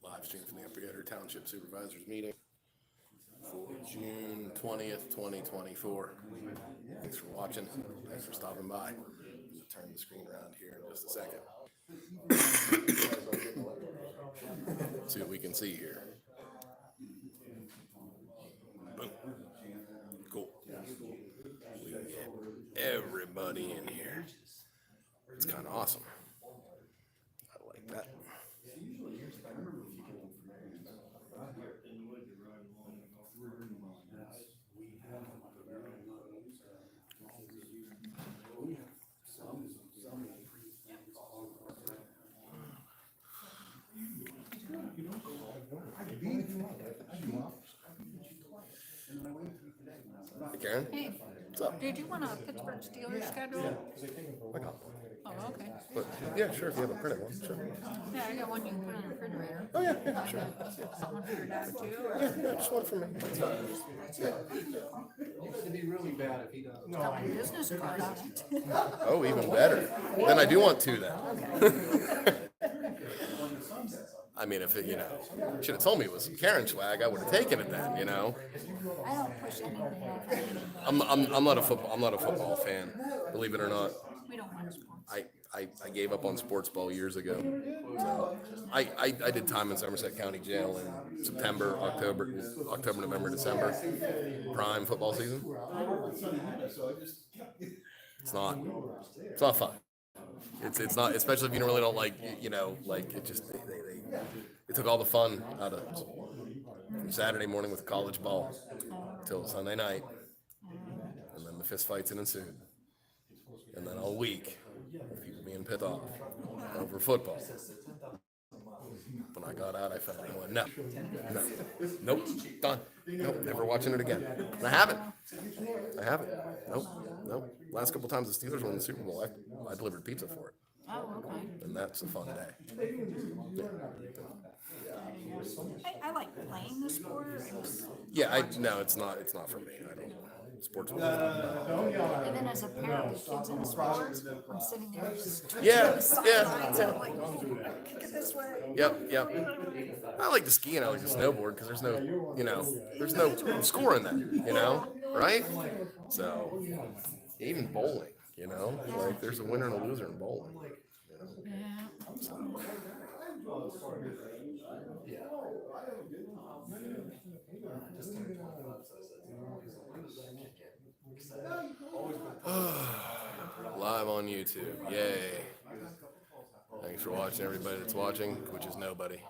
Live stream from the Yoder Township Supervisors meeting for June 20th, 2024. Thanks for watching. Thanks for stopping by. I'm going to turn the screen around here in just a second. See what we can see here. Boom. Cool. We get everybody in here. It's kind of awesome. I like that. Hey, Karen. Hey, What's up? did you want a Pittsburgh Steelers schedule? I got one. Oh, okay. But yeah, sure, if you have a printed one, sure. Yeah, I got one you can put in the refrigerator. Oh yeah, sure. Someone figured out too. Yeah, just one for me. It'd be really bad if he doesn't. Got my business card on it. Oh, even better. Then I do want two then. I mean, if it, should have told me it was Karen swag, I would have taken it then, I don't push anything. I'm not a football fan, believe it or not. We don't want sports. I gave up on sports ball years ago. So I did time in Somerset County Jail in September, October, November, December. Prime football season. It's not fun. It's not, especially if you really don't like, it just, they took all the fun out of from Saturday morning with college ball till Sunday night. And then the fist fights ensued. And then all week, people being pissed off over football. When I got out, I went, nope, done. Nope, never watching it again. And I haven't. Nope. Last couple times the Steelers won the Super Bowl, I delivered pizza for it. Oh, okay. And that's a fun day. I like playing the sport. Yeah, no, it's not for me. I don't. Sports. And then as a parent with kids in sports, I'm sitting there just Yeah. I'm like, kick it this way. Yep. I like the ski and I like the snowboard because there's no score in that, right? So even bowling, like there's a winner and a loser in bowling. Yeah. So. Live on YouTube. Yay. Thanks for watching, everybody that's watching, which is nobody.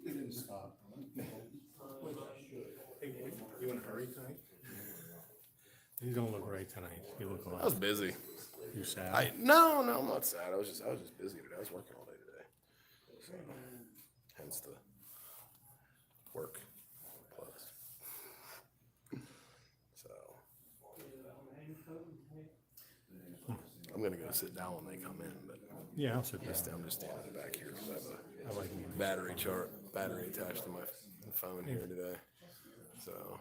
He didn't stop. You in a hurry tonight? You don't look right tonight. You look I was busy. You sad? No, I'm not sad. I was just busy today. I was working all day today. So, hence the work plus. So I'm gonna go sit down when they come in, but Yeah, I'll sit down. I'm just standing back here because I have I like you. a battery attached to my phone here today. So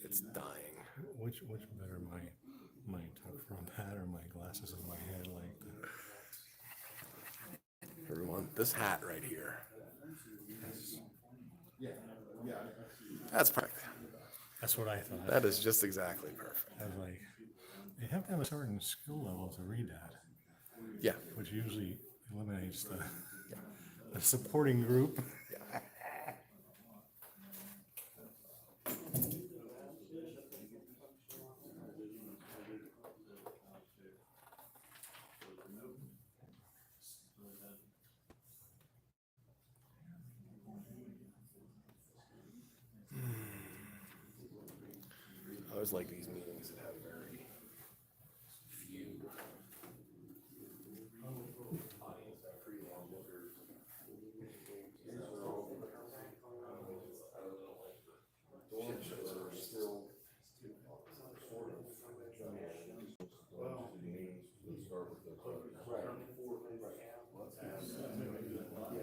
it's dying. Which better, my tuck front hat or my glasses on my head like that? Everyone, this hat right here. That's perfect. That's what I thought. That is just exactly perfect. I was like, you have to have a certain skill level to read that, Yeah. which usually eliminates the supporting group. always like these meetings that have very few audience, pretty long lookers. The one shows are still sort of. Well,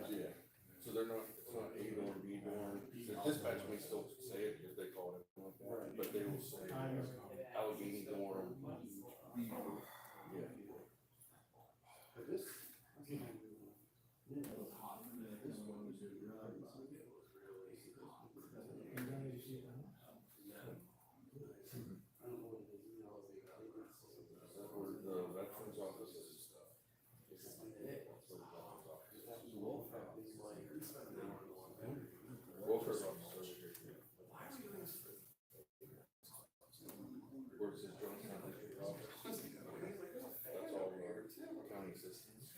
Yeah, so they're not, it's not A dorm, B dorm, the dispatch may still say it if they call it like that, but they will say Allegheny dorm. Yeah. but this. Or the veterans offices. Welfare officers. Where it says joint county office. That's all our county systems.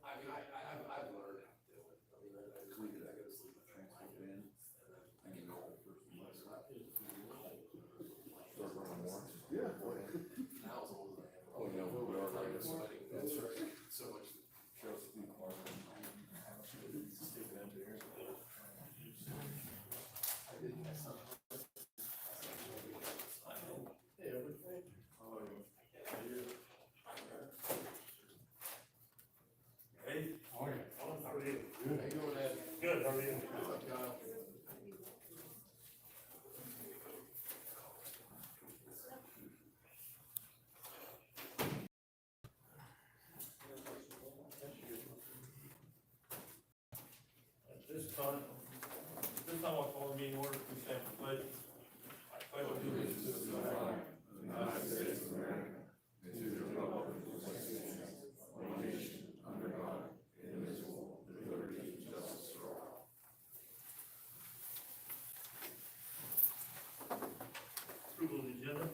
I've learned how to do it. I mean, I go to sleep with transfer in. I can go first. Start running warrants. Yeah. Now it's older than I am. Oh, yeah, we are like this. That's right. So much. Sheriff's department. Stupid engineers. I did mess up. Hey, everything. Oh, Hey, oh, yeah. how are you? Good. How you doing, Ed? Good, how are you? What's up, Kyle? At this time I'll call the meeting order, please stand for pledge. I pledge allegiance to the flag of the United States of America, and to the republic for which it stands, one nation, under God, indivisible, with liberty and justice for all. Approval of the agenda.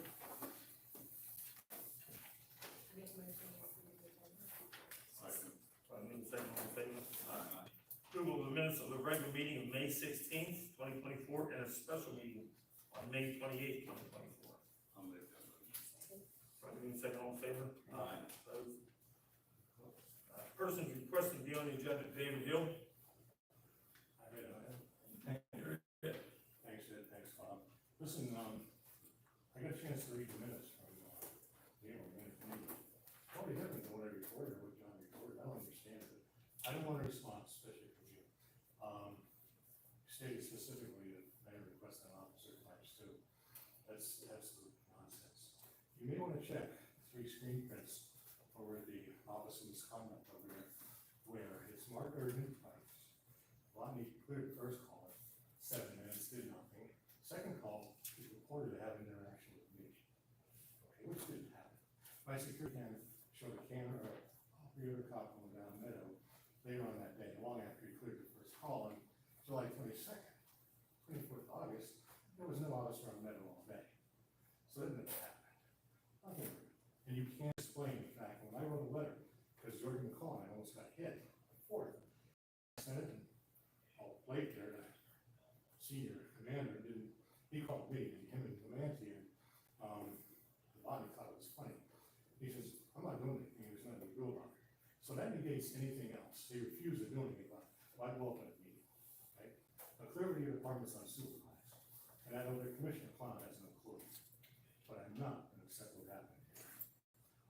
Second on favor. Approval of the minutes of the regular meeting of May 16th, 2024, and a special meeting on May 28th, 2024. I'll make that motion. Probably second on favor. Aye. Opposed? Persons requested to be on the agenda, David Hill. Thanks, Ed, thanks, Bob. Listen, I got a chance to read the minutes from, the annual minute meeting. Probably different than what I recorded, what John recorded, I don't understand it. I don't want a response, especially from you. Stated specifically that I request an officer Klanch too. That's absolute nonsense. You may want to check 3 screen prints over the office of misconduct over there, where it's marked urgent, Rodney cleared the first call, 7 minutes, did nothing. Second call, he reported to have an interaction with me. Okay, which didn't happen. My security camera showed a camera, the other cop going down Meadow later on that day, long after he cleared the first call, on July 22nd, 24th August, there was no officer on Meadow all day. So that never happened. Nothing. And you can't explain the fact, when I wrote a letter, because Jordan McCall, I almost got hit, 4th, I sent it, and Blake there, the senior commander, didn't, he called me, and him and Clemente, the body thought it was funny. He says, I'm not doing anything, there's nothing to go on. So that negates anything else. They refuse to do anything about it. Why go up at a meeting, right? Now, clearly your department's unsupervised, and I know that Commissioner Klanch has no clue, but I'm not gonna accept what happened here.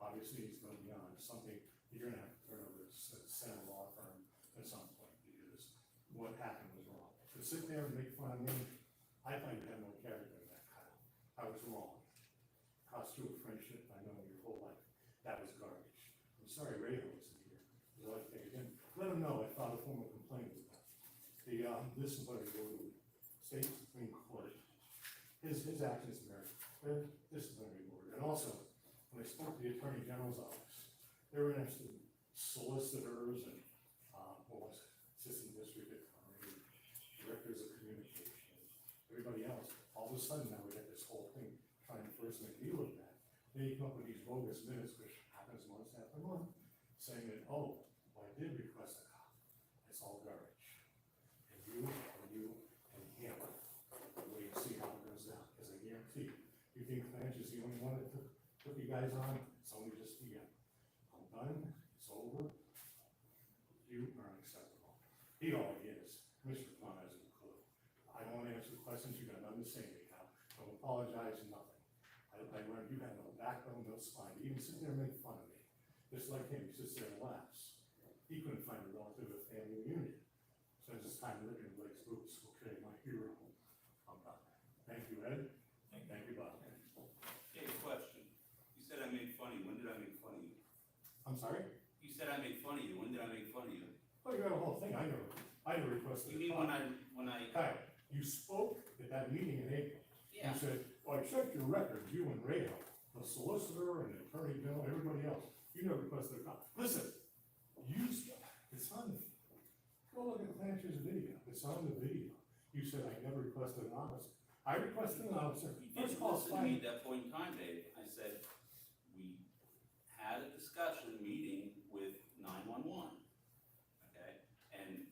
Obviously, he's going beyond something you're gonna have to turn over to the Senate law firm at some point, because what happened was wrong. To sit there and make fun of me, I thought you had no character in that, Kyle. I was wrong. Cost you a friendship I know your whole life. That was garbage. I'm sorry Ray wasn't here. Would you like to take it in? Let him know I filed a formal complaint with them. This is what I go to State Supreme Court. His actions merit disciplinary board. And also, when I spoke to the Attorney General's office, they were interested in solicitors and, what was it, assistant district attorney, directors of communication, everybody else. All of a sudden now we got this whole thing trying to first make deal with that. Then you come up with these bogus minutes, which happens month after month, saying that, oh, did request a cop. It's all garbage. And you and him, wait and see how it goes down, because I guarantee you think Klanch is the only one that took you guys on, it's only just you. I'm done, it's over. You are unacceptable. He all is. Mr. Klan has no clue. I don't want to answer the questions, you got nothing to say to me now. Don't apologize, nothing. I learned you had no backbone, no spine. You even sit there and make fun of me. Just like him, he sits there and laughs. He couldn't find a relative or family reunion. Spends his time licking Blake's boots. Okay, my hero. I'm done. Thank you, Ed. Thank you, Bob. Hey, question. You said I made fun of you. When did I make fun of you? I'm sorry? You said I made fun of you. When did I make fun of you? Oh, you got a whole thing. I never requested. You mean when I? Kyle, you spoke at that meeting in April. Yeah. You said, well, I checked your records, you and Rayo, the solicitor and the attorney general, everybody else. You never requested a cop. Listen, it's on, go look at Klanch's video. It's on the video. You said I never requested an officer. I requested an officer. You First didn't of all, listen to me at that point in time, Dave. I said, we had a discussion meeting with 911. Okay? And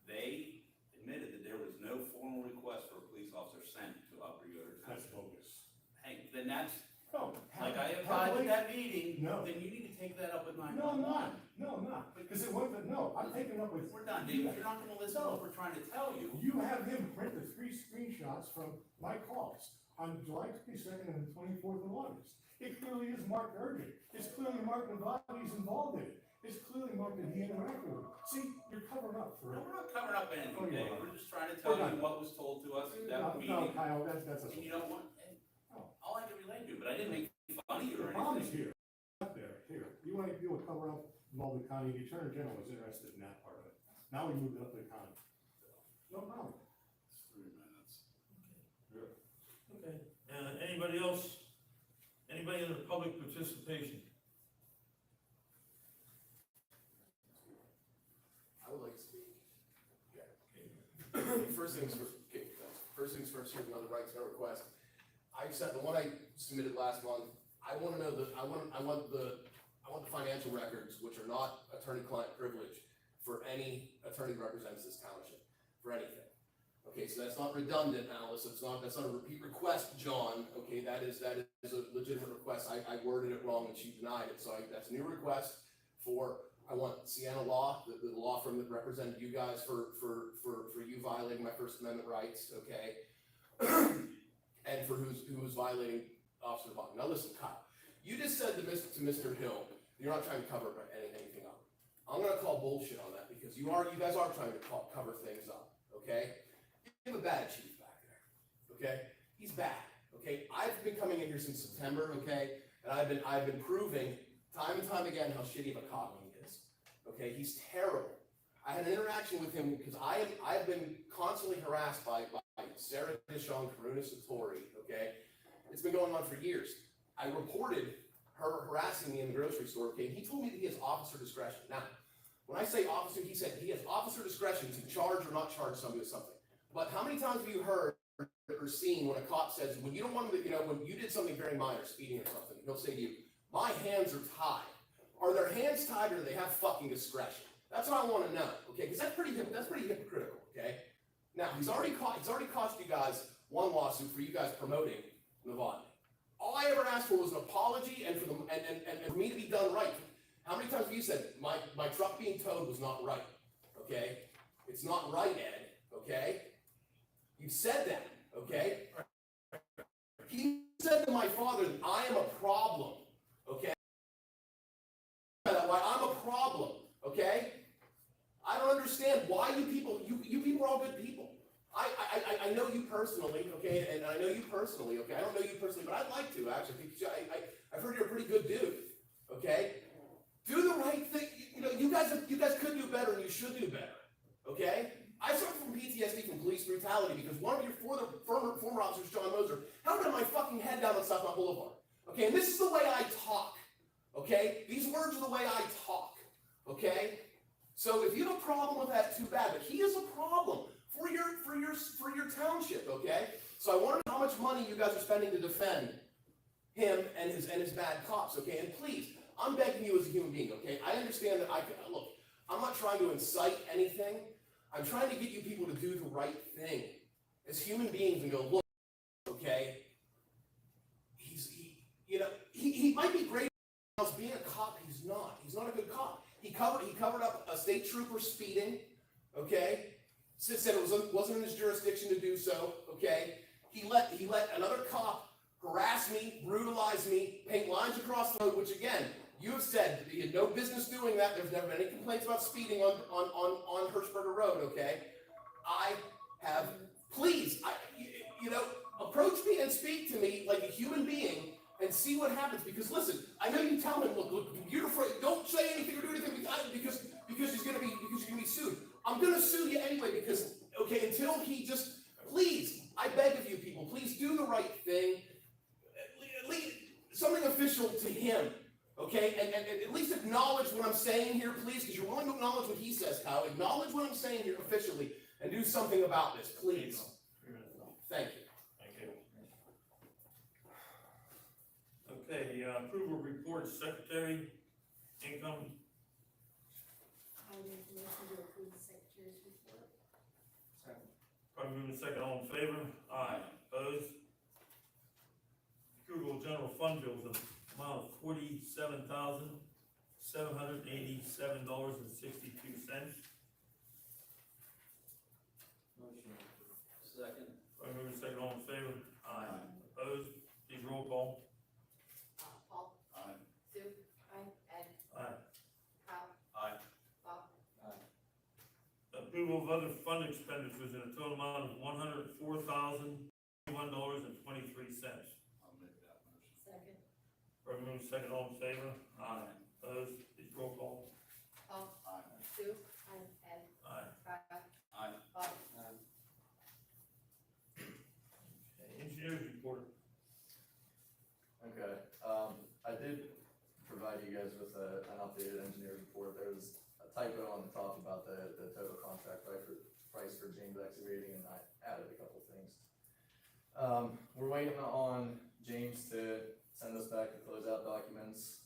they admitted that there was no formal request for a police officer sent to Upper Yoder that's Township. bogus. Hey, then that's, No. like I advised at that meeting, No. then you need to take that up with 911. No, I'm not. No, I'm not. Because it wasn't, no, I'm taking up with. We're done, Dave. If you're not gonna listen to what we're trying to tell you. You have him print the 3 screenshots from my calls on July 22nd and the 24th of August. It clearly is marked urgent. It's clearly marked the body's involved in it. It's clearly marked that he interacted with him. See, you're covering up for No, it. we're not covering up Oh, anything, you Dave. are. We're just trying to tell We're you done. what was told to us at that No, meeting. Kyle, that's a. And you don't want, and No. all I can relate to, but I didn't make fun of you The or problem is anything. here, up there, here. You want to do a cover up, Mulder County, the Attorney General was interested in that part of it. Now we moved it up to the county. No problem. 3 minutes. Okay, anybody else? Anybody in the public participation? I would like to speak. First things first, okay, first things first, here's another right to know request. I said, the one I submitted last month, I want to know I want the financial records, which are not attorney-client privilege, for any attorney that represents this township, for anything. Okay, so that's not redundant, Alice, that's not a repeat request, John, okay, that is a legitimate request, I worded it wrong and she denied it, so that's a new request for, I want Sienna Law, the law firm that represented you guys for you violating my First Amendment rights, okay? And for who's violating Officer Bond. Now listen, Kyle, you just said to Mr. Hill, you're not trying to cover anything up. I'm gonna call bullshit on that because you guys are trying to cover things up, okay? You have a bad chief back there, okay? He's bad, okay? I've been coming in here since September, okay? And I've been proving time and time again how shitty of a cop he is, okay? He's terrible. I had an interaction with him because I've been constantly harassed by Sarah Dishon, Karuna Satori, okay? It's been going on for years. I reported her harassing me in the grocery store, okay? And he told me that he has officer discretion. Now, when I say officer, he said he has officer discretion to charge or not charge somebody with something. But how many times have you heard or seen when a cop says, when you don't want him to, when you did something very minor, speeding or something, he'll say to you, my hands are tied. Are their hands tied or do they have fucking discretion? That's what I want to know, okay? Because that's pretty hypocritical, okay? Now, he's already cost you guys one lawsuit for you guys promoting Nevada. All I ever asked for was an apology and for me to be done right. How many times have you said, my truck being towed was not right, okay? It's not right, Ed, okay? You said that, okay? He said to my father, I am a problem, okay? Why I'm a problem, okay? I don't understand why you people are all good people. I know you personally, okay, and I know you personally, okay. I don't know you personally, but I'd like to actually. I've heard you're a pretty good dude, okay. Do the right thing. You guys could do better, and you should do better, okay. I suffer from PTSD from police brutality because one of your former officers, John Moser, held my fucking head down on South Mount Boulevard, okay. And this is the way I talk, okay. These words are the way I talk, okay. So if you have a problem with that, too bad. But he is a problem for your township, okay? So I want to know how much money you guys are spending to defend him and his bad cops, okay? And please, I'm begging you as a human being, okay? I understand that look, I'm not trying to incite anything. I'm trying to get you people to do the right thing as human beings and go, look, okay, he might be great as being a cop. He's not. He's not a good cop. He covered up a state trooper speeding, okay? Said it wasn't in his jurisdiction to do so, okay? He let another cop harass me, brutalize me, paint lines across the road, which again, you have said that he had no business doing that. There's never been any complaints about speeding on Hirschberger Road, okay? I have, please, approach me and speak to me like a human being and see what happens. Because listen, I know you tell him, look, you're afraid. Don't say anything or do anything because he's gonna be sued. I'm gonna sue you anyway because until he just, please, I beg of you people, please do the right thing. Leave something official to him, okay? And at least acknowledge what I'm saying here, please, because you're willing to acknowledge what he says, Kyle. Acknowledge what I'm saying here officially and do something about this, please. Thank you. Thank you. Okay, approval report, secretary, income. I make the motion to approve the secretary's report. Probably moving second, all in favor? Aye. Opposed? Approval of general fund bills of amount of $47,787.62. Motion. Second. Probably moving second, all in favor? Aye. Opposed? Please roll call. Paul. Aye. Sue. Aye. Ed. Aye. Kyle. Aye. Bob. Aye. Approval of other fund expenditures in a total amount of $104,021.23. I'll make that motion. Second. Probably moving second, all in favor? Aye. Opposed? Please roll call. Paul. Aye. Sue. Aye. Ed. Aye. Kyle. Aye. Bob. Aye. Okay, engineers report. Okay, I did provide you guys with an updated engineer's report. There was a typo on the top about the total contract price for James Excavating, and I added a couple things. We're waiting on James to send us back the closeout documents.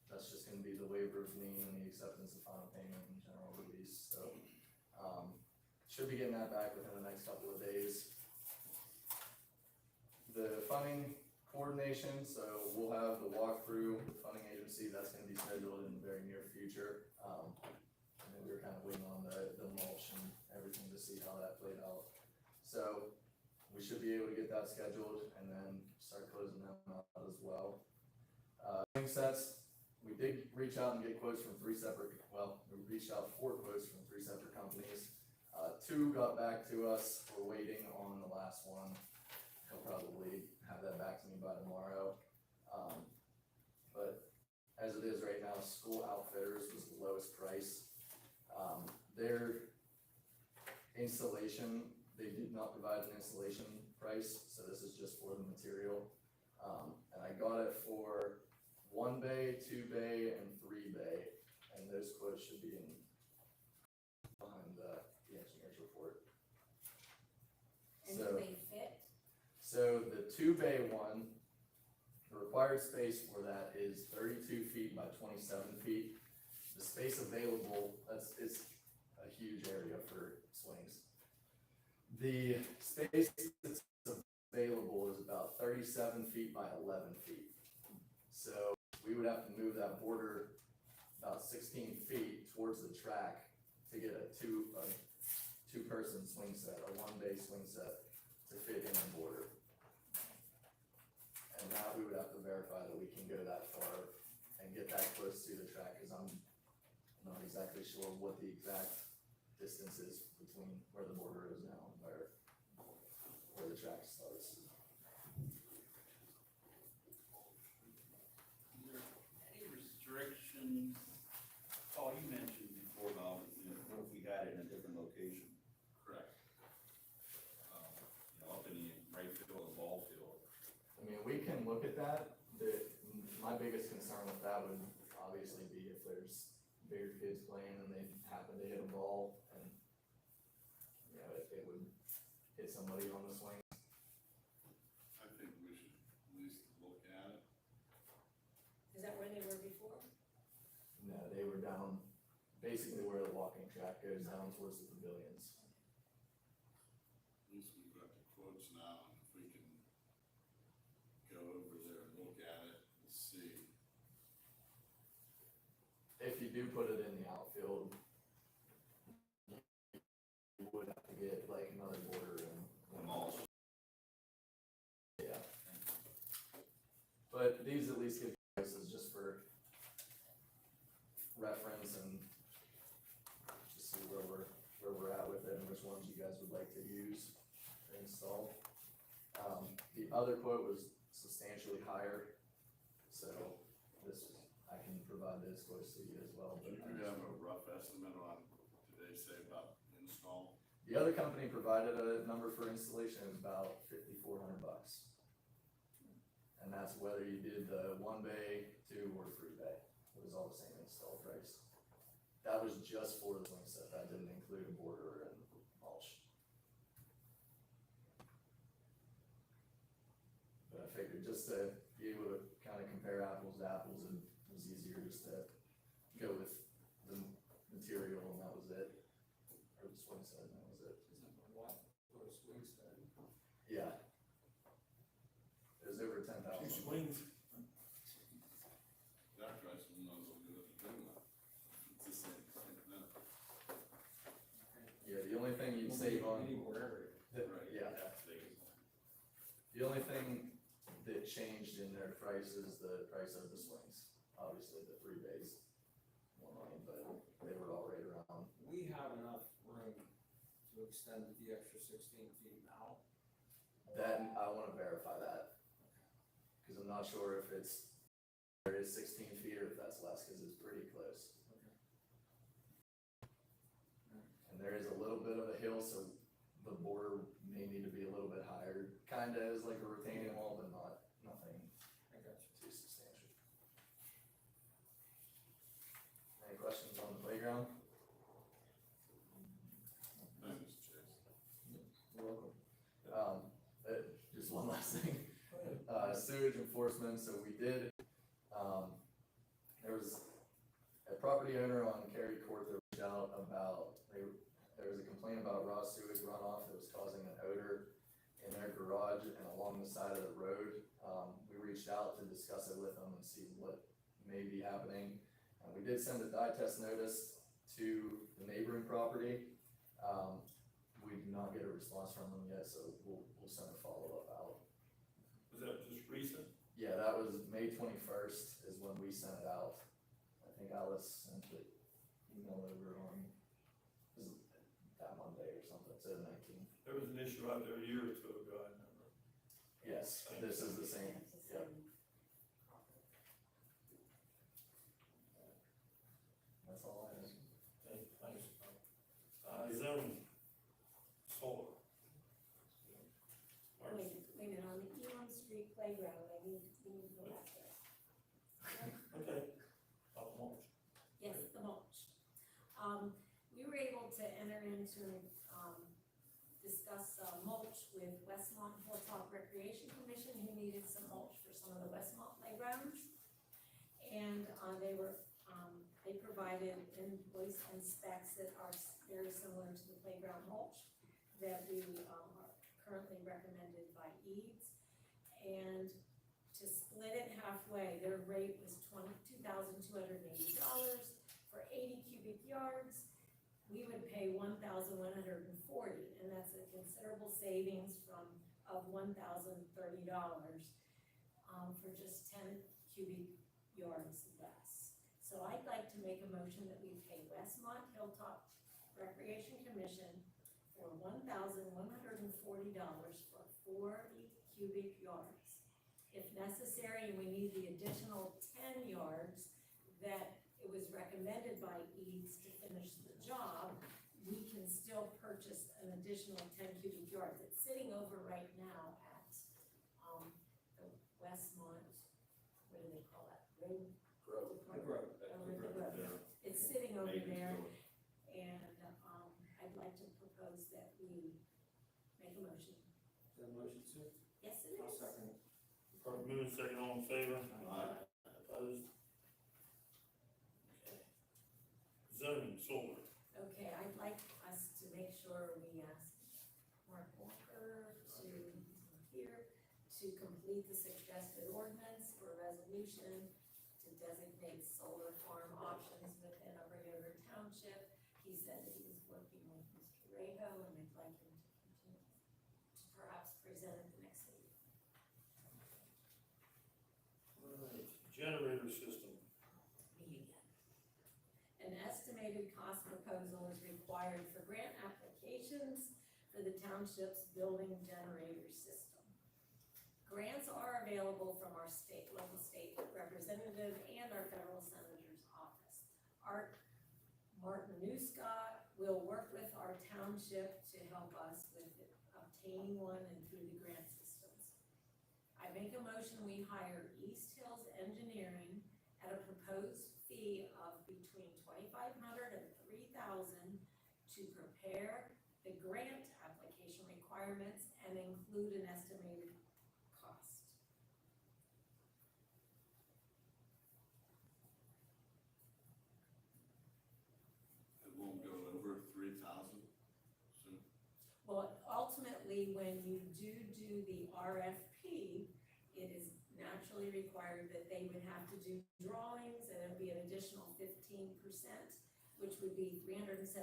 That's just gonna be the waiver of lien and the acceptance of final payment and general release, so, should be getting that back within the next couple of days. The funding coordination, so we'll have the walkthrough with the funding agency. That's gonna be scheduled in the very near future. And then we were kind of waiting on the mulch and everything to see how that played out. So we should be able to get that scheduled and then start closing them out as well. Swing sets, we did reach out and get quotes from we reached out 4 quotes from 3 separate companies. 2 got back to us. We're waiting on the last one. He'll probably have that back to me by tomorrow. But as it is right now, School Outfitters was the lowest price. Their installation, they did not provide an installation price, so this is just for the material. And I got it for 1 bay, 2 bay, and 3 bay, and those quotes should be behind the engineer's report. And So- do they fit? So the 2 bay one, the required space for that is 32 feet by 27 feet. The space available, it's a huge area for swings. The space that's available is about 37 feet by 11 feet. So we would have to move that border about 16 feet towards the track to get a two-person swing set, a 1 bay swing set to fit in the border. And now we would have to verify that we can go that far and get that close to the track, because I'm not exactly sure what the exact distance is between where the border is now and where the track starts. Is there any restrictions? Paul, you mentioned before about, what if we had it in a different location? Correct. Up in the right field or ball field. I mean, we can look at that. My biggest concern with that would obviously be if there's bigger kids playing and they happen to hit a ball and, it would hit somebody on the swing. I think we should at least look at it. Is that where they were before? No, they were down basically where the walking track goes down towards the pavilions. At least we've got the quotes now, and if we can go over there and look at it and see. If you do put it in the outfield, you would have to get like another border and mulch. Yeah. But these at least give you prices just for reference and just see where we're at with it and which ones you guys would like to use or install. The other quote was substantially higher, so I can provide those quotes to you as well. Do you have a rough estimate on, did they say about install? The other company provided a number for installation of about $5,400. And that's whether you did the 1-bay, 2, or 3-bay. It was all the same install price. That was just for the swing set. That didn't include a border and mulch. But I figured just to be able to kind of compare apples to apples, it was easier just to go with the material, and that was it. Or the swing set, and that was it. Yeah. It was over 10,000. Swings. That price will not look good at the big one. It's the same, no. Yeah, the only thing you'd save on. Right. Yeah. The only thing that changed in their price is the price of the swings. Obviously, the 3 bays, more money, but they were all right around. We have enough room to extend the extra 16 feet now. Then I wanna verify that. Cause I'm not sure if there is 16 feet or if that's less, cause it's pretty close. And there is a little bit of a hill, so the border may need to be a little bit higher. Kinda is like a retaining wall, but nothing I got you. too substantial. Any questions on the playground? Thanks, Chase. You're welcome. Just one last thing, sewage enforcement, so we did, there was a property owner on Cary Court that reached out about, there was a complaint about raw sewage runoff that was causing an odor in their garage and along the side of the road. We reached out to discuss it with them and see what may be happening. And we did send a dye test notice to the neighboring property. We did not get a response from them yet, so we'll send a follow-up out. Was that just recent? Yeah, that was May 21st is when we sent it out. I think Alice sent the email over on, was it that Monday or something, so the 19th. There was an issue out there a year or 2 ago, I remember. Yes, this is the same, yep. That's all I have. Thanks. Zone solar. Wait a minute, on the Elm Street playground, I need to go back there. Okay. About mulch. Yes, the mulch. We were able to enter into, discuss mulch with Westmont Hilltop Recreation Commission, who needed some mulch for some of the Westmont playgrounds. And, they provided invoice and specs that are very similar to the playground mulch that we, are currently recommended by EADS. And to split it halfway, their rate was $22,280 for 80 cubic yards. We would pay $1,140, and that's a considerable savings of $1,030 for just 10 cubic yards less. So I'd like to make a motion that we pay Westmont Hilltop Recreation Commission for $1,140 for 40 cubic yards. If necessary, and we need the additional 10 yards that it was recommended by EADS to finish the job, we can still purchase an additional 10 cubic yards. It's sitting over right now at, the Westmont, what do they call that? Road? It's sitting over there, and, I'd like to propose that we make a motion. Is that a motion, sir? Yes, it I'll is. second it. Probably moving second, all in favor? Aye. Opposed? Okay. zoning, solar. Okay, I'd like us to make sure we ask Mark Walker to, here, to complete the suggested ordinance for resolution to designate solar farm options within Upper Yoder Township. He said that he was working with Mr. Rago, and I'd like him to continue to perhaps present at the next meeting. Alright, generator system. Me again. An estimated cost proposal is required for grant applications for the township's building generator system. Grants are available from our local state representative and our federal senator's office. Art Martinuska will work with our township to help us with obtaining one and through the grant systems. I make a motion we hire East Hills Engineering at a proposed fee of between $2,500 and $3,000 to prepare the grant application requirements and include an estimated cost. It won't go over 3,000 soon. Well, ultimately, when you do the RFP, it is naturally required that they would have to do drawings, and it'll be an additional 15%, which would be $375 to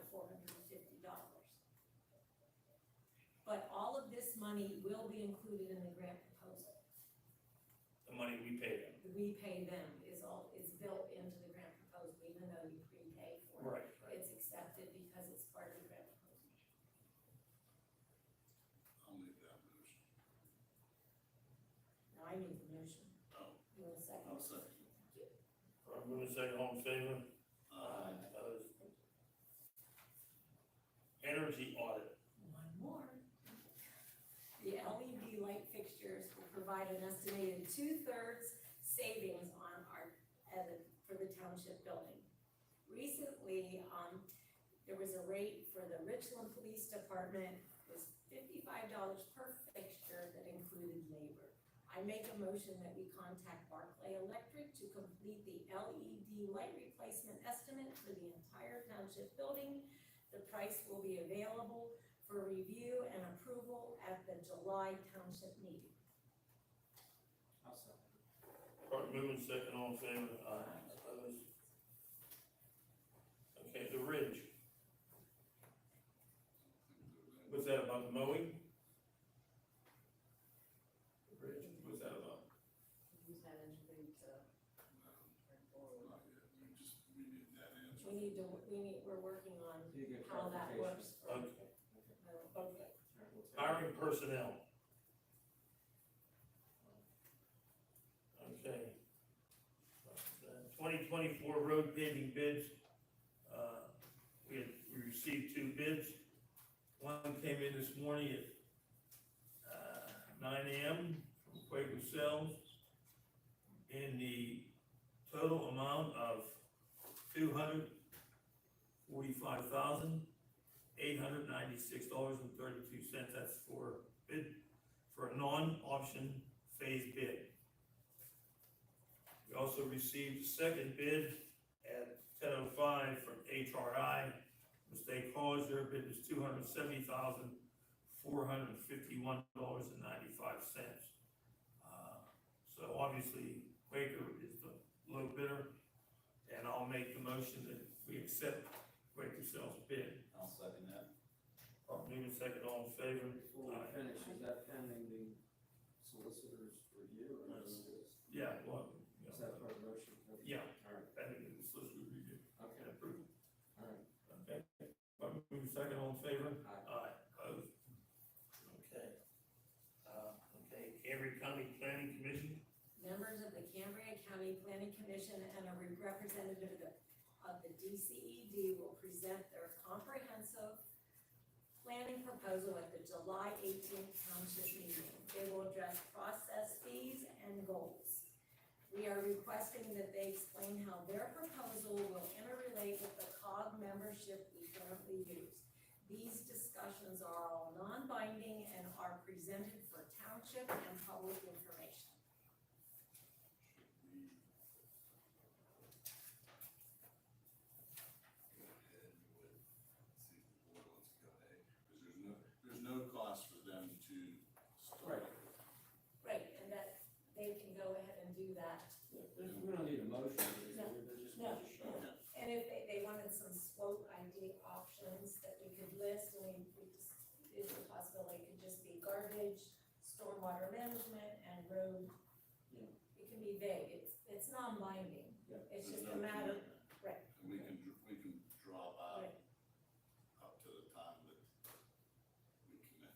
$450. But all of this money will be included in the grant proposal. The money we pay them. We pay them is built into the grant proposal, even though you prepay for it. Right. It's accepted because it's part of the grant proposal. I'll make that motion. Now, I need the motion. Oh, You want a second? I'll second. Move a second, all in favor? Opposed? Energy audit. One more. The LED light fixtures will provide an estimated 2/3 savings on for the township building. Recently, there was a rate for the Richland Police Department, was $55 per fixture that included labor. I make a motion that we contact Barclay Electric to complete the LED light replacement estimate for the entire township building. The price will be available for review and approval at the July township meeting. I'll second. Part moving second, all in favor? Opposed? Okay, the ridge. What's that about, the mowing? The ridge, what's that about? Who's had anything to bring forward? Not yet. We need that answer. We're working on Do you get how that works. clarification? for- Okay. Okay. All right, we'll take it. Hiring personnel. Okay. 2024 road paving bids. We received 2 bids. One came in this morning at 9 a.m. from Quaker Sales in the total amount of $245,896.32. That's for bid, for a non-option phase bid. We also received a second bid at 10:05 from HRI. Mistake caused, their bid was $270,451.95. So obviously Quaker is the low bidder, and I'll make the motion that we accept Quaker Sales bid. I'll second that. Moving second, all in favor? Before we finish, is that pending the solicitor's review or is it? Yeah, well, Is that part of the motion? yeah, All right, that is the solicitor review okay, and approval. all right. Okay, moving second, all in favor? Aye. Aye, opposed? Okay. Okay, Cambria County Planning Commission, Members of the Cambria County Planning Commission and a representative of the DCED will present their comprehensive planning proposal at the July 18th township meeting. They will address process fees and goals. We are requesting that they explain how their proposal will interrelate with the COG membership we currently use. These discussions are all non-binding and are presented for township and public information. We don't need a motion, No, they're just no, going to show. no. And if they wanted some SWOT ID options that we could list, and we just, there's a possibility it could just be garbage, stormwater management, and road. Yeah. It can be vague, it's non-binding, Yeah. it's There's just no a matter, commitment. right, And we can drop out right. up to the time that we commit.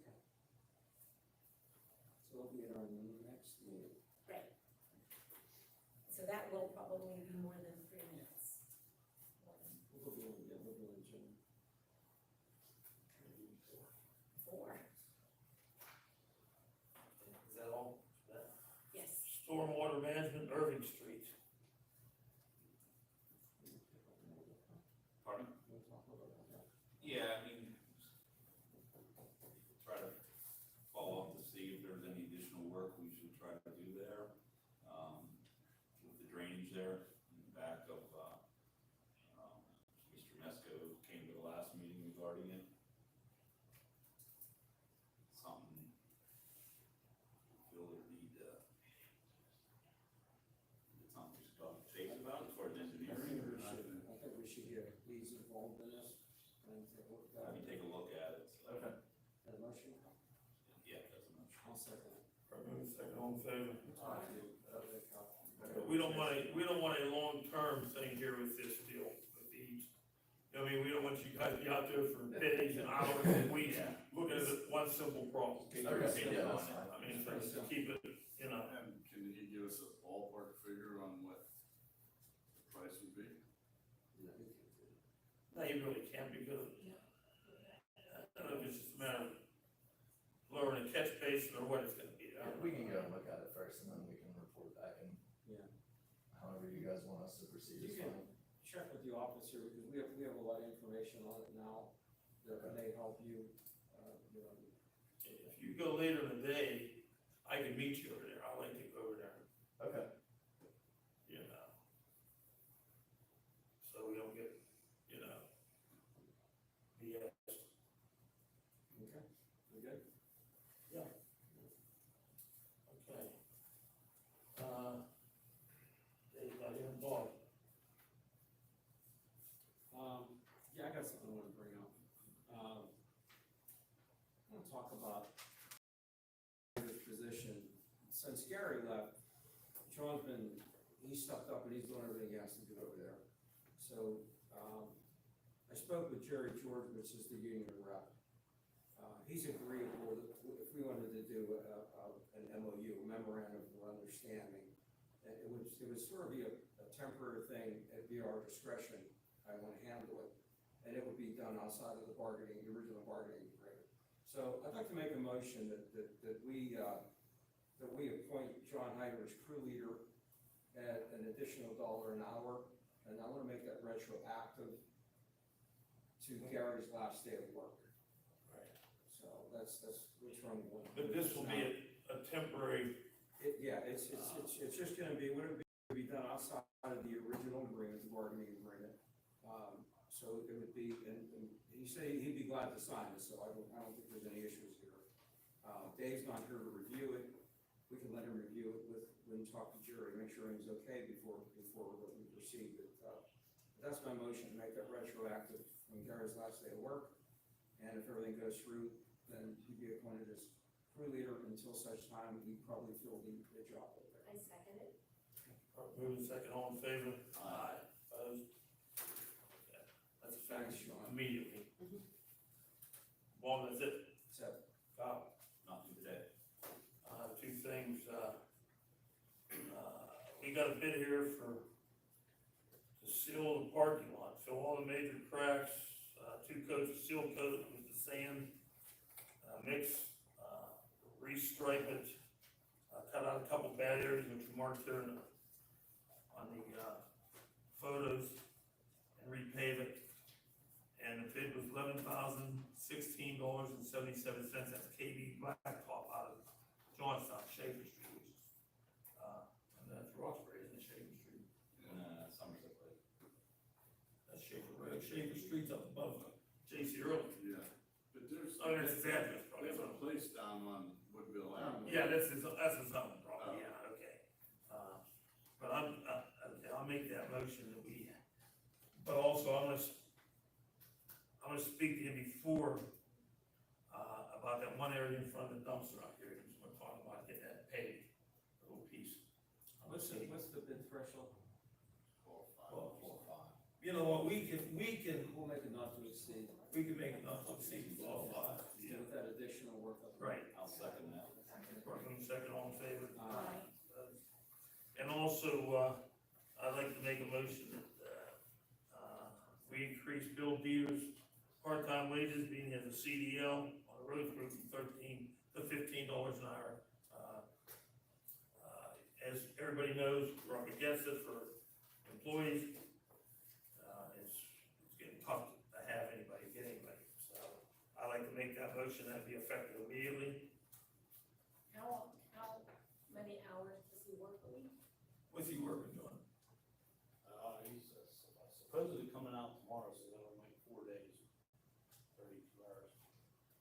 Okay. So it'll be at our next meeting. Right. So that will probably be more than 3 minutes. We'll do it, yeah, we'll do it in June. 4, Is that all? yes. Stormwater management, Irving Street. Pardon? We'll talk about that. Yeah, I mean, try to follow up to see if there's any additional work we should try to do there. With the drainage there in the back of, Mr. Mesco came to the last meeting regarding it. Something, feel that need, is it something we should talk to Chase about as far as engineering? I think we should get these involved in this and take a look at Let me it. take a look at it. So, Okay. Have a motion? yeah, that's a motion. I'll second it. Move second, all in favor? Okay. We don't want a long-term thing here with this deal, with these. I mean, we don't want you guys to be out there for days and hours and weeks looking at one simple problem. Okay, yeah, that's fine. I mean, to keep it, you know, And can you give us a ballpark figure on what the price would be? no, you really can't because, I don't know if it's just a matter of lowering a catch basin or what it's gonna be. I don't We know. can go and look at it first, and then we can report back, and Yeah. however you guys want us to proceed is You fine. can check with the officer, because we have a lot of information on it now that may help you, you know. If you go later in the day, I can meet you over there. I like to go over there, Okay, you know. So we don't get, you know, BS. Okay, we good? Okay. Dave, I didn't bother. Yeah, I got something I wanna bring up. I wanna talk about his position. Since Gary left, John's he stepped up and he's doing everything he has to do over there. So, I spoke with Jerry George, which is the union rep. He's agreeable that if we wanted to do an MOU, a memorandum of understanding, it would sort of be a temporary thing, it'd be our discretion, I wanna handle it. And it would be done outside of the original bargaining agreement. So I'd like to make a motion that we appoint John Hyder as crew leader at an additional $1 an hour, and I wanna make that retroactive to Gary's last day of work. Right. So that's which one we want. But this will be a temporary, Yeah, it's just gonna be, would it be done outside of the original agreement, the bargaining agreement? So it would be, and he said he'd be glad to sign it, so I don't think there's any issues here. Dave's not here to review it, we can let him review it when you talk to Jerry, make sure he's okay before we proceed, but that's my motion, to make that retroactive from Gary's last day of work. And if everything goes through, then he'd be appointed as crew leader until such time he probably filled the job over there. I second it. move second, all in favor? Aye. Opposed? Okay. That's Thanks, effective Sean. immediately. Mhm. Well, that's it. So, Nothing today. Two things, we got a bid here to seal the parking lot, fill all the major cracks, 2 coats of seal coat with the sand, mix, restripe it, cut out a couple bad areas which we marked there on the photos, and repave it. And the bid was $11,016.77, that's KB Blacktop out of Johnstown, Schaefer Street, which is, and that's Roxbury, isn't it, Schaefer Street? Somerset Place. That's Schaefer Road, Schaefer Street's up above J.C. Early. Yeah, but there's. Oh, that's his address, probably. There's a place down on Woodville Avenue. Yeah, that's his own, probably, yeah, okay. But also, I'm gonna speak to you before, about that one area in front of the dumpster out here, we're talking about getting that paved, a little piece. What's the bid threshold? Well, you know what, we can, We'll make it not to exceed, we can make it not to exceed 12.5, yeah. with that additional work. Right. I'll second that. First and second, all in favor? Aye. And also, I'd like to make a motion that, we increase Bill Deere's part-time wages, being as a CDL on the road crew from $13 to $15 an hour. As everybody knows, we're up against it for employees. It's getting tough to have anybody, get anybody. So I'd like to make that motion, that'd be effective immediately. How many hours does he work a week? What's he working on? He's supposedly coming out tomorrow, so that'll make 4 days, 32 hours.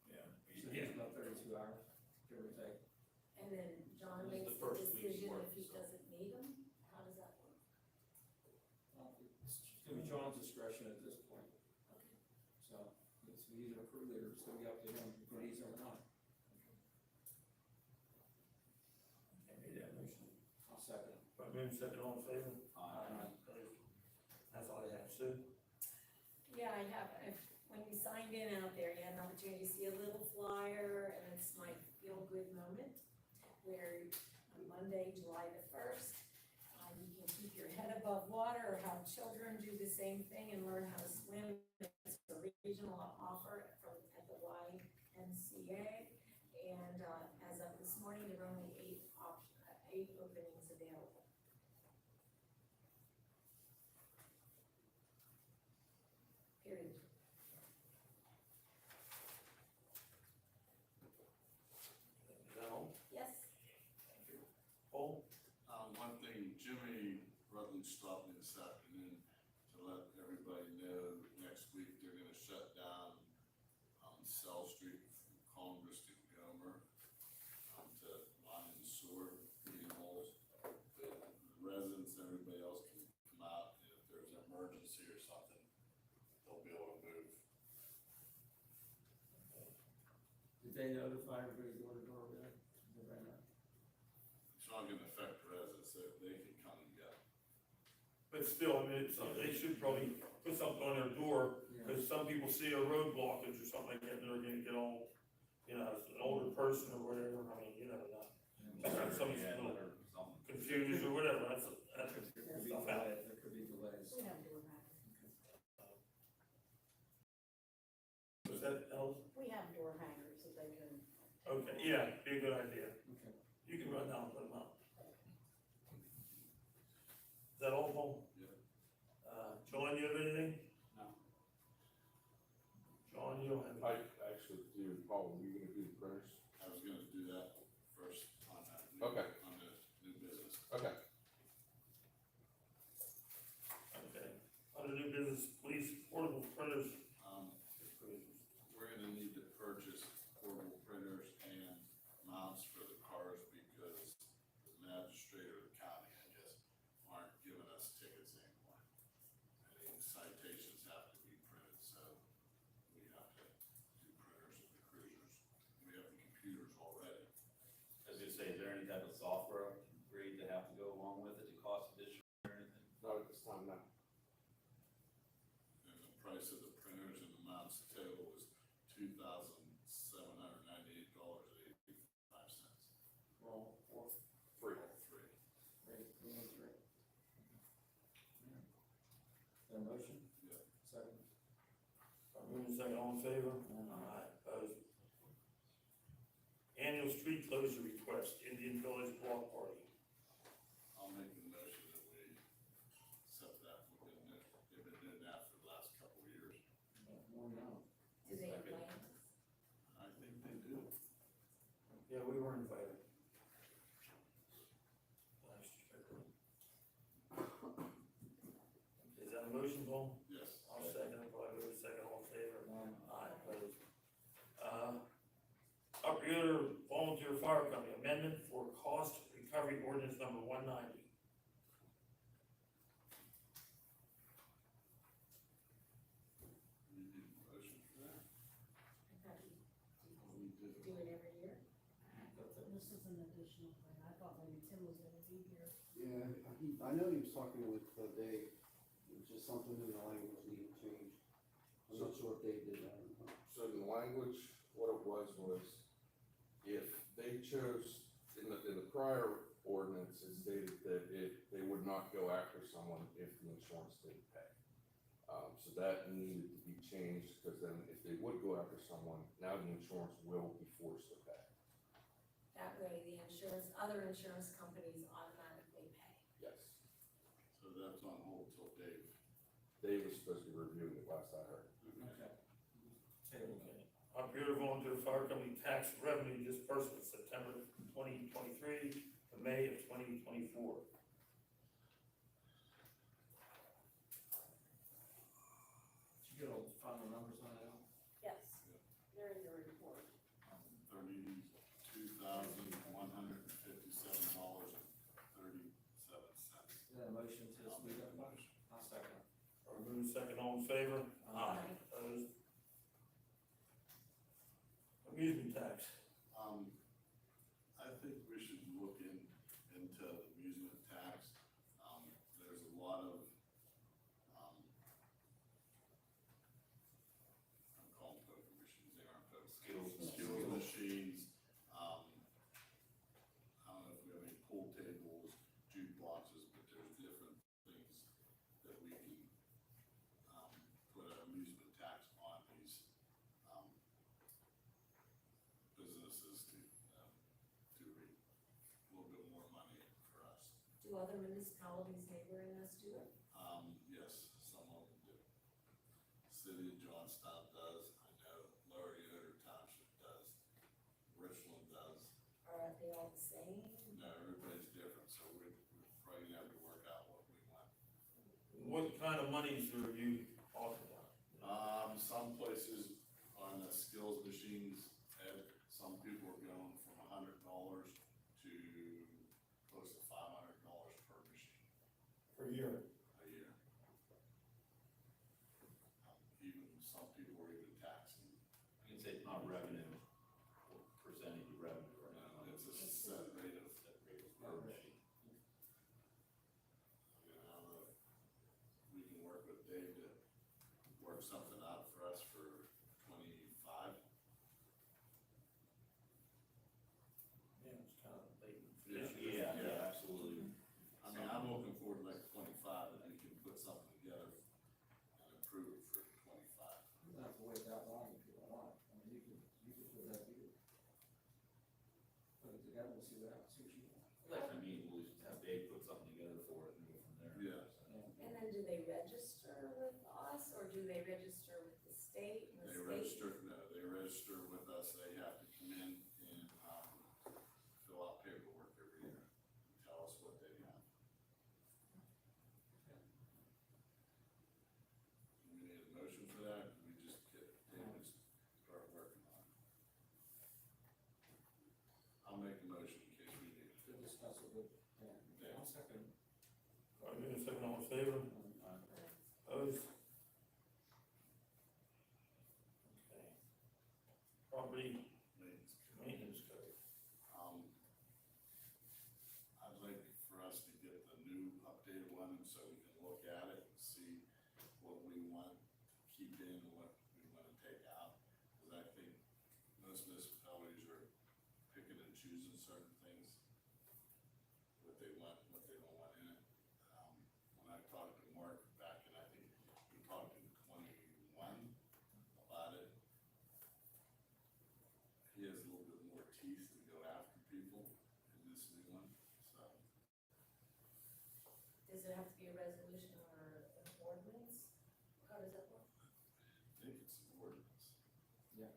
Yeah. So it's about 32 hours, give or take. And then John This is makes the the first week he decision worked, if he so. doesn't need them? How does that work? It's gonna be John's discretion at this point. Okay. So it's either approved or it's gonna be up to him if he needs it or not. I made that motion. I'll second. But moving second, all in favor? Aye. That's all I have, Sue. Yeah, I have, when you signed in out there, you had an opportunity to see a little flyer, and it's my feel-good moment, where on Monday, July the 1st, you can keep your head above water, or have children do the same thing and learn how to swim. It's a regional offer at the YMCA, and as of this morning, there are only 8 openings available. Period. Is that all? Yes? Paul? One thing, Jimmy Rutledge stopped me this afternoon to let everybody know, next week they're gonna shut down, Cell Street from Congress to Gomer, to line and sewer, holes. The residents, everybody else can come out, and if there's an emergency or something, they'll be able to move. Did they notify everybody door to door with it? It's not gonna affect the residents, they can come and go. But still, I mean, they should probably put something on their door, because some people see a road blockage or something like that, and they're gonna get all, you know, as an older person or whatever, I mean, you know, somebody's a little confused or whatever, that's There could be stuff out. delays, there could be delays. We have door hangers. Was that else? We have door hangers that they can. Okay, yeah, be a good idea. Okay. You can run down and put them out. Is that all, Paul? Yeah. John, you have anything? No. John, you don't have I anything? actually do, Paul, were you gonna do the printers? I was gonna do that first on that. Okay. On the new business. Okay. Okay. Under new business, police portable printers. We're gonna need to purchase portable printers and mounts for the cars because the magistrate or the county, I guess, aren't giving us tickets anymore. And citations have to be printed, so we have to do printers for the cruisers. We have the computers already. I was gonna say, is there any type of software upgrade to have to go along with it to cost additional or anything? Not at this time, no. And the price of the printers and the mounts total was $2,798.85. Roll, four, Free. All three. three, three, and three. Is there a motion? Yeah. Second. Moving second, all in favor? Aye. Opposed? Annual street closure request, Indian Village Block Party. I'll make the motion that we accept that. They've been doing that for the last couple of years. More now. Do they have Second. plans? I think they do. Yeah, we were invited. Last year. Is that a motion, Paul? Yes. I'll second it, Paul, move second, all in favor? Aye, opposed. Upper Yoder Volunteer Fire Company, amendment for cost recovery ordinance number 190. this is an additional thing, I thought maybe Tim was gonna be here. Yeah, I know he was talking with Dave, it was just something in the language needed changed. I'm not sure if Dave did that or not. So in the language, what it was if they chose, in the prior ordinance, it stated that they would not go after someone if the insurance didn't pay. So that needed to be changed, because then if they would go after someone, now the insurance will be forced to pay. That way, other insurance companies automatically pay. Yes. So that's on hold till Dave. Dave was supposed to be reviewing it last I heard. Okay. Table it. I'm here to volunteer fire company tax revenue disbursement September 2023 to May of 2024. Did you get all the final numbers on that? Yes, they're in your report. $32,157.37. Is that a motion to I'll speak make up? a motion. I'll second. Or move second, all in favor? Aye. Opposed? Amusement tax. I think we should look into the amusement tax. There's a lot of, I'm calling poker machines, they aren't poker. Skills machines. I don't know if we have any pool tables, jukeboxes, but there's different things that we can, put an amusement tax on these, businesses to reap a little bit more money for us. Do other municipalities neighboring us do it? Yes, some of them do. City of Johnstown does, I know Lower Yoder Township does, Richland does. Are they all the same? No, everybody's different, so we're probably gonna have to work out what we want. What kind of monies are you talking about? Some places on the skills machines, and some people are going from $100 to close to $500 per machine Per year. a year. Even, some people are even taxing. You can say it's not revenue, or percentage of revenue, or It's a set rate of per machine. I don't know if we can work with Dave to work something out for us for 25. Yeah, it's kind of late. Yeah, absolutely. I mean, I'm looking forward to like 25, if we can put something together and approve it for 25. You don't have to wait that long if you don't want. I mean, you could put that together. Put it together and see what happens, see what you want. Like, I mean, we'll just have Dave put something together for it and go from there. Yeah. And then do they register with us, or do they register with the state? And the They state- register with us, they have to come in and, fill out paperwork every year, and tell us what they have. Do we need a motion for that, or do we just get David to start working on it? I'll make a motion in case we need it. To discuss it with, yeah. Yeah. I'll second. Or move second, all in favor? Opposed? Okay. Property maintenance code. I'd like for us to get the new updated one, so we can look at it and see what we want to keep in and what we want to take out. Because I think most municipalities are picking and choosing certain things, what they want, what they don't want in it. When I talked to Mark back, and I think we talked in 21 about it, he has a little bit more teeth to go after people in this new one, so. Does it have to be a resolution or an ordinance? How does that work? I think it's an ordinance. Yeah,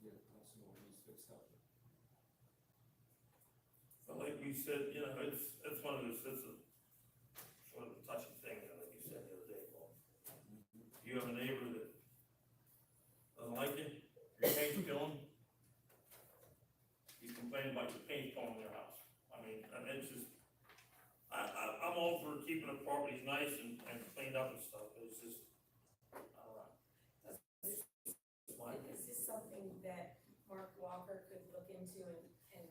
that's the one needs fixed up. But like you said, you know, it's one of those, it's a sort of a touchy thing, you know, like you said the other day, Paul. You have a neighbor that doesn't like you, your paint's killing. He's complaining about your paint on your house. I mean, and it's just, I'm all for keeping the properties nice and cleaned up and stuff, but it's just, I don't know. It's my Is this something that Mark Walker could look into and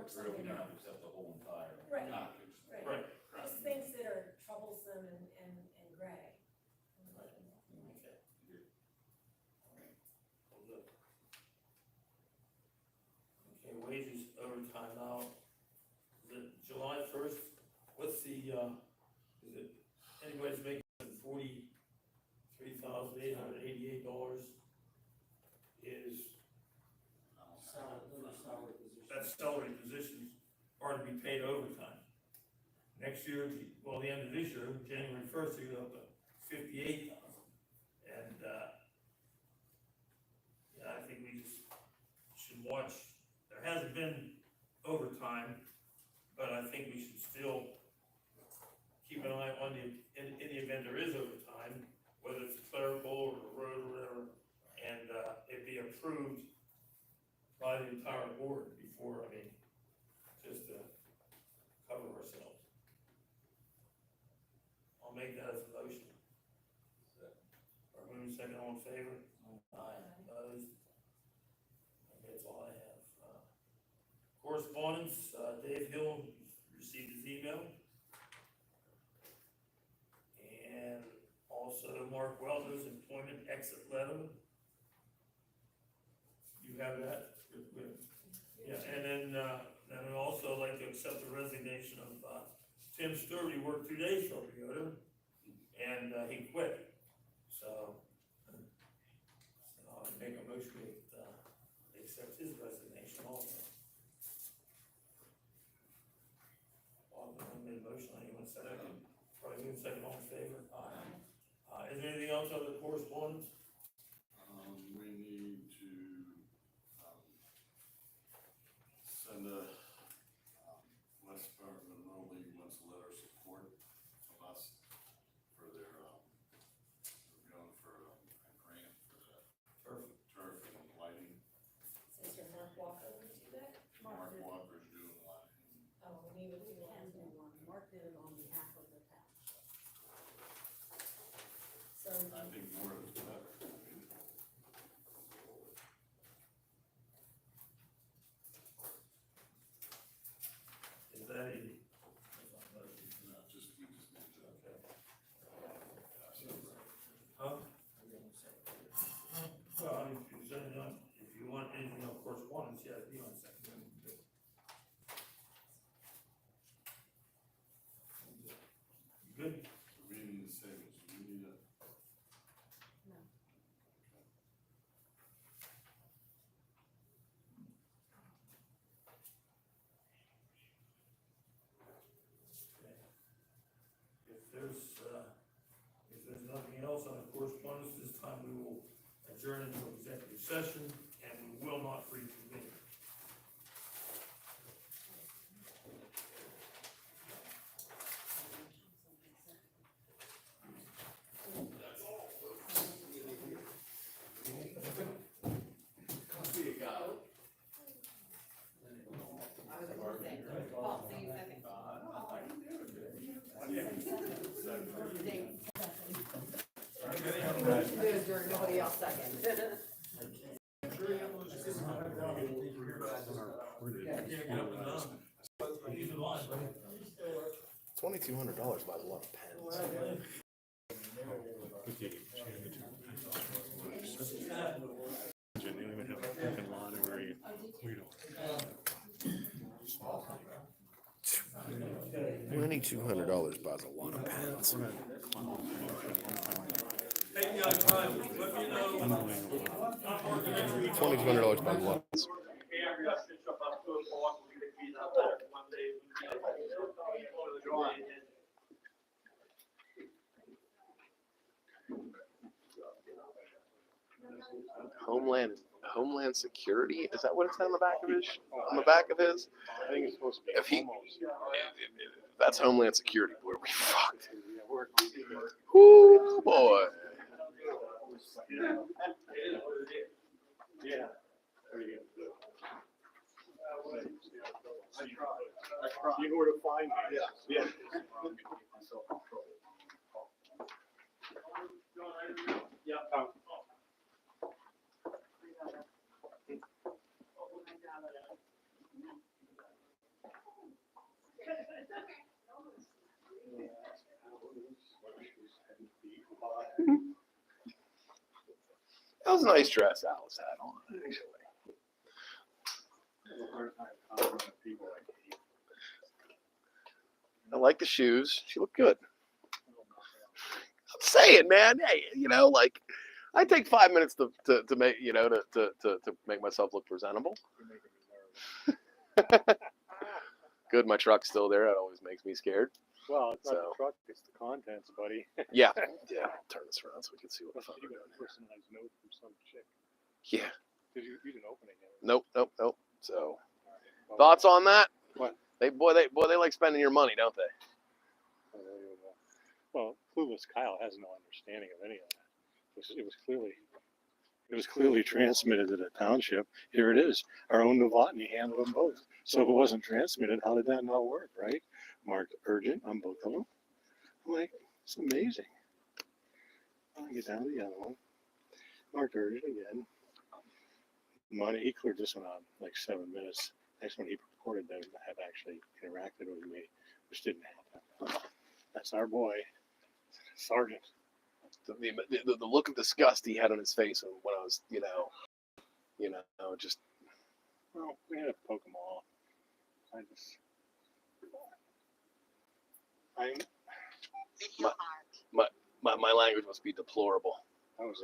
something out. accept the whole entire Right. package. Right, just things that are troublesome and gray. Okay. Well, good. Okay, wages overtime now, is it July first? What's the, is it, anybody's making $43,888 is, that's salary positions are to be paid overtime. Next year, well, the end of this year, January first, you go up to 58,000. And, yeah, I think we just should watch, there hasn't been overtime, but I think we should still keep an eye on in the event there is overtime, whether it's clerical or the road or whatever, and, it be approved by the entire board before, I mean, just to cover ourselves. I'll make that as a motion. Or move second, all in favor? Aye. Opposed? Okay, that's all I have. Correspondence, Dave Hill received his email. And also Mark Welder's employment exit letter. You have that? Yeah, and then I'd also like to accept the resignation of Tim Stewart. He worked 2 days for Yoder, and he quit. So I'll make a motion to accept his resignation also. I'll make a motion. Anyone second? Probably give a second. All in favor? Aye. Is there anything else other correspondence? We need to, send a, West Spartan Monroe League wants a letter of support from us for their, we're going for a grant for the turf and lighting. Since your Mark Walker would do that? Mark Walker's doing a lot. Oh, we would do that. Mark did it on behalf of the township. So. I think more is better. Is that a? We just need to. Huh? Well, if you want anything of correspondence, yeah, be on second. You good? We need to say this, we need a. No. If there's nothing else on the correspondence, this time we will adjourn into executive session and we will not reconvene. Nobody else second. $2,200 buys a lot of pens. $2,200 buys a lot of pens. Take me out time, let me know. $2,200 buys a lot. Homeland Security? Is that what it's on the back of his? On the back of his? I think it's supposed to be. If he, that's Homeland Security, boy, we fucked. Whoo, boy. Yeah. You know where to find me. Yeah. Yeah. That was a nice dress Alice had on, actually. I like the shoes. She looked good. I'm saying, man. Hey, like, I take 5 minutes to make, to make myself look presentable. Good, my truck's still there. That always makes me scared. Well, it's not the truck, it's the contents, buddy. Yeah. I'll turn this around so we can see what the fuck You we're got doing a personalized note from some chick. here. Yeah. Did you didn't open it yet? Nope. So, thoughts on that? What? They like spending your money, don't they? Well, clueless Kyle has no understanding of any of that. It was clearly transmitted to the township. Here it is. Our own Novotny handled them both. So if it wasn't transmitted, how did that not work, right? Marked urgent on both of them. I'm like, it's amazing. I'll get down to the other one. Marked urgent again. Money, he cleared this one out in like 7 minutes. Next one he recorded that had actually interacted with me, which didn't happen. That's our boy, Sergeant. The look of disgust he had on his face when I was, just. Well, we had to poke them all. My language must be deplorable. I was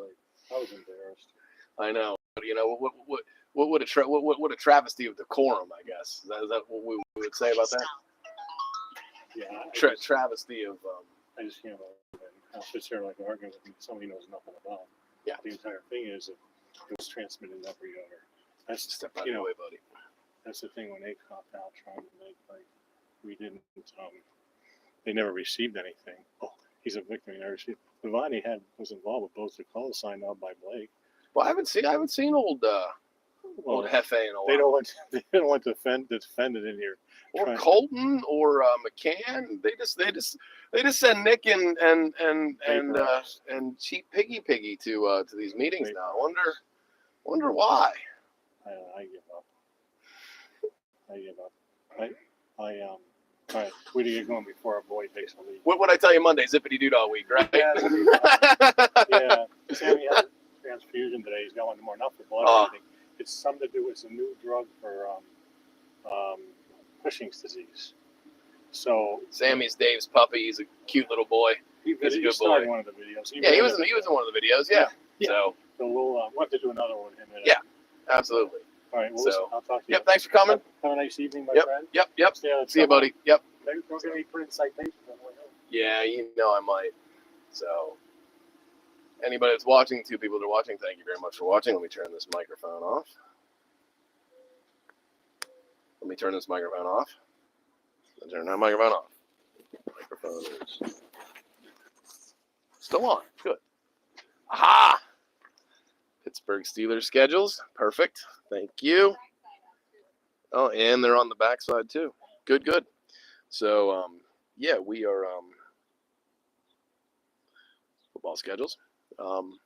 embarrassed. I know. But, what a travesty of decorum, I guess. Is that what we would say about that? Yeah. Travesty of. I just can't believe it. I'll sit there like arguing with somebody knows nothing about. Yeah. The entire thing is it was transmitted every Yoder. That's Step out of the way, buddy. That's the thing when they copped out trying to make like we didn't. They never received anything. Oh, he's a victim. He never received. Novotny was involved with both the calls signed out by Blake. Well, I haven't seen old Hefe in a while. They don't want to defend it in here. Or Colton or McCann. They just send Nick and cheap Piggy to these meetings now. I wonder why. I give up. All right, we need to get going before our boy takes a lead. What would I tell you Monday? Zippity doo dah week, right? Yeah. Sammy has a transfusion today. He's got one tomorrow, not for blood or anything. It's something to do with a new drug for Cushing's disease. So Sammy's Dave's puppy. He's a cute little boy. He's a good boy. In one of the videos. He was in one of the videos. Yeah. So we'll have to do another one with him. Yeah, absolutely. All right. Well, listen, I'll talk to you. Yep. Thanks for coming. Have a nice evening, my friend. Yep. See you, buddy. Yep. Don't get any printed citations on the way home. Yeah, I might. So, anybody that's watching, 2 people that are watching, thank you very much for watching. Let me turn this microphone off. Turn that microphone off. Microphone is still on. Good. Aha! Pittsburgh Steelers schedules. Perfect. Thank you. Oh, and they're on the backside too. Good. So, we are football schedules. I'm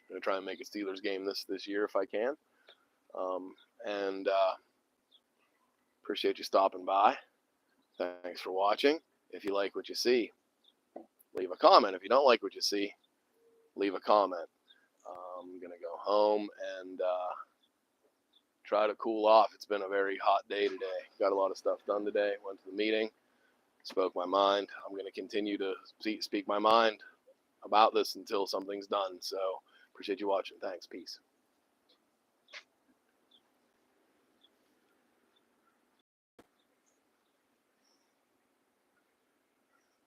gonna try and make a Steelers game this year if I can. And appreciate you stopping by. Thanks for watching. If you like what you see, leave a comment. If you don't like what you see, leave a comment. I'm gonna go home and try to cool off. It's been a very hot day today. Got a lot of stuff done today. Went to the meeting, spoke my mind. I'm gonna continue to speak my mind about this until something's done. So appreciate you watching. Thanks. Peace.